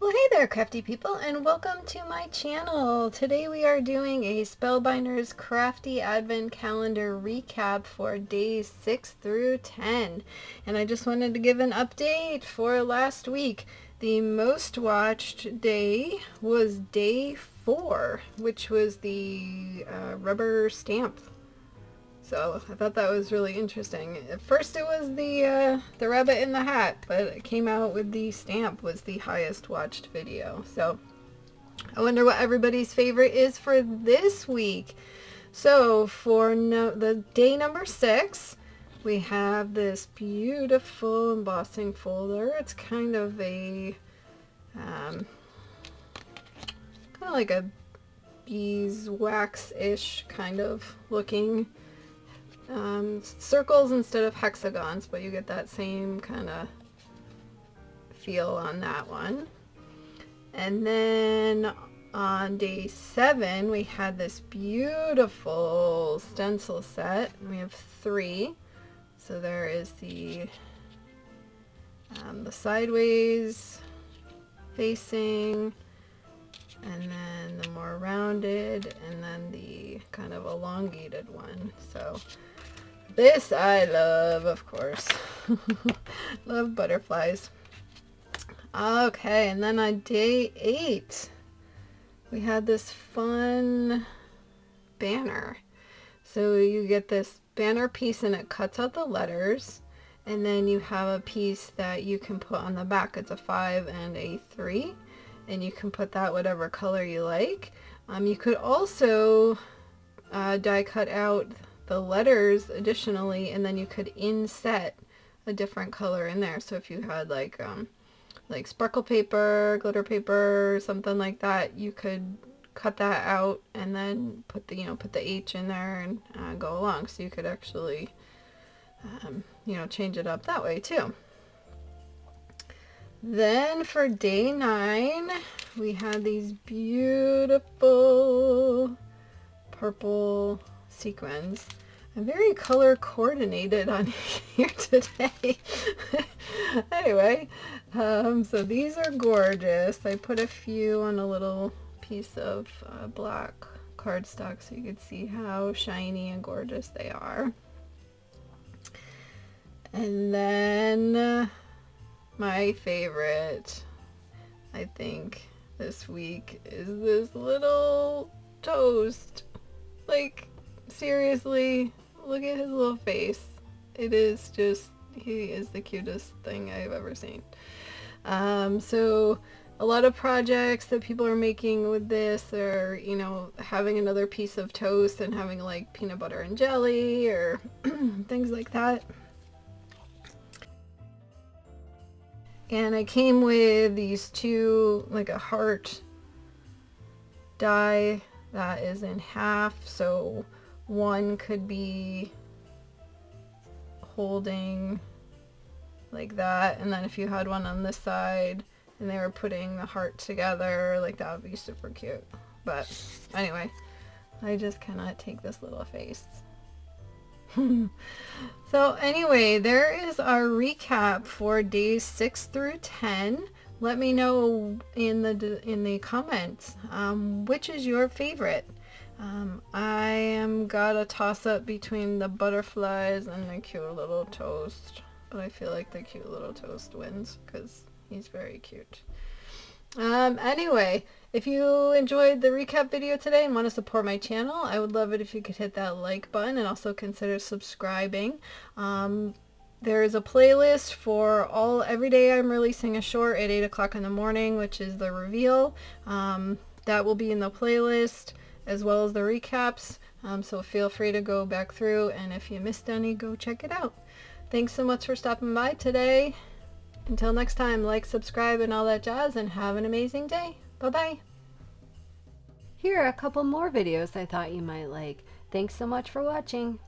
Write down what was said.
Well, hey there, crafty people, and welcome to my channel. Today we are doing a Spellbinders Crafty Advent Calendar recap for days 6 through 10. And I just wanted to give an update for last week. The most watched day was day 4, which was the rubber stamp. So I thought that was really interesting. At first it was the rabbit in the hat, but it came out with the stamp was the highest watched video. So I wonder what everybody's favorite is for this week. So for the day number 6, we have this beautiful embossing folder. It's kind of a like a beeswax-ish kind of looking circles instead of hexagons, but you get that same kind of feel on that one. And then on day 7 we had this beautiful stencil set. We have 3. So there is the sideways facing, and then the more rounded, and then the kind of elongated one. So this I love, of course. Love butterflies. Okay, and then on day 8, we had this fun banner. So you get this banner piece and it cuts out the letters, and then you have a piece that you can put on the back. It's a 5 and a 3, and you can put that whatever color you like. You could also die cut out the letters additionally, and then you could inset a different color in there. So if you had like sparkle paper, glitter paper, something like that, you could cut that out and then put the put the H in there and go along. So you could actually change it up that way too. Then for day 9 we had these beautiful purple sequins. I'm very color coordinated on here today. Anyway, so these are gorgeous. I put a few on a little piece of black cardstock so you could see how shiny and gorgeous they are. And then my favorite, I think, this week is this little toast. Like, seriously, look at his little face. It is just, he is the cutest thing I've ever seen. So a lot of projects that people are making with this are, having another piece of toast and having like peanut butter and jelly or things like that. And I came with these 2, like a heart die that is in half, so one could be holding like that, and then if you had one on this side and they were putting the heart together, like that would be super cute. But anyway, I just cannot take this little face. So anyway, there is our recap for days 6 through 10. Let me know in the comments which is your favorite. I am got a toss-up between the butterflies and the cute little toast, but I feel like the cute little toast wins because he's very cute. Anyway, if you enjoyed the recap video today and want to support my channel, I would love it if you could hit that like button and also consider subscribing. There is a playlist for every day I'm releasing a short at 8 o'clock in the morning, which is the reveal. That will be in the playlist as well as the recaps. So feel free to go back through, and if you missed any, go check it out. Thanks so much for stopping by today. Until next time, like, subscribe, and all that jazz, and have an amazing day. Bye-bye. Here are a couple more videos I thought you might like. Thanks so much for watching.